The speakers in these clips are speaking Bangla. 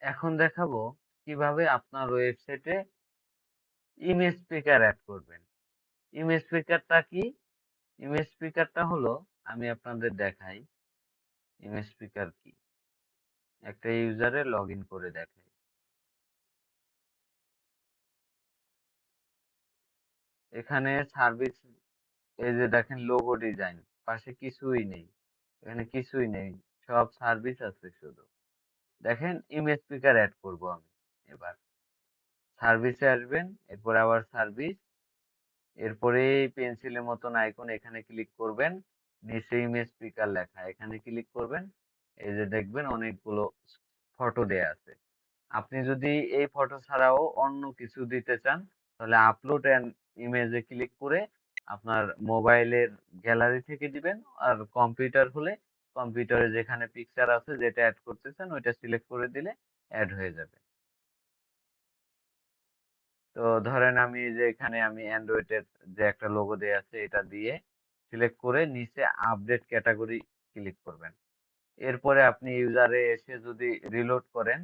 এখন দেখাবো কিভাবে আপনার ওয়েবসাইটে ইমেজ স্পিকার অ্যাড করবেন। ইমেজ স্পিকারটা কি? ইমেজ স্পিকারটা হলো, আমি আপনাদের দেখাই ইমেজ স্পিকার কি। একটা ইউজারে লগ ইন করে দেখাই। এখানে সার্ভিস, এই যে দেখেন লোগো ডিজাইন, পাশে কিছুই নেই, এখানে কিছুই নেই, সব সার্ভিস আছে শুধু। দেখেন ইমেজ স্পিকার অ্যাড করব আমি। এবার সার্ভিসে আসবেন, এরপর আবার সার্ভিস, এরপরে এই পেন্সিলের মতন আইকন, এখানে ক্লিক করবেন, নিচে ইমেজ স্পিকার লেখা, এখানে ক্লিক করবেন। এই যে দেখবেন অনেকগুলো ফটো দেয়া আছে। আপনি যদি এই ফটো ছাড়াও অন্য কিছু দিতে চান, তাহলে আপলোড অ্যান্ড ইমেজে ক্লিক করে আপনার মোবাইলের গ্যালারি থেকে দিবেন। আর কম্পিউটার হলে কম্পিউটারে যেখানে পিকচার আছে যেটা অ্যাড করতে চান ওইটা সিলেক্ট করে দিলে অ্যাড হয়ে যাবে। তো ধরেন আমি যে এখানে আমি অ্যান্ড্রয়েডের যে একটা লোগো দেয়া আছে এটা দিয়ে সিলেক্ট করে নিচে আপডেট ক্যাটাগরি ক্লিক করবেন। এরপরে আপনি ইউজারে এসে যদি রিলোড করেন,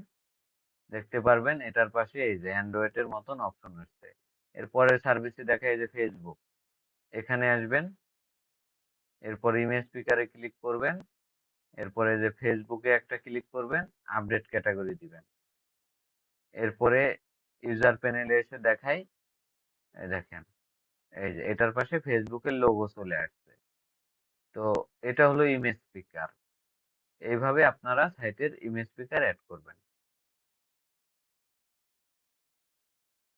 দেখতে পারবেন এটার পাশে এই যে অ্যান্ড্রয়েডের মতন অপশন হচ্ছে। এরপরে সার্ভিসে দেখা এই যে ফেসবুক, এখানে আসবেন, এরপর ইমেজ স্পিকারে ক্লিক করবেন, এরপরে যে ফেসবুকে একটা ক্লিক করবেন, আপডেট ক্যাটাগরি দিবেন। এরপরে ইউজার প্যানেলে এসে দেখাই, এই দেখেন এই যে এটার পাশে ফেসবুকের লোগো চলে আসছে। তো এটা হলো ইমেজ স্পিকার। এইভাবে আপনারা সাইটের ইমেজ স্পিকার অ্যাড করবেন।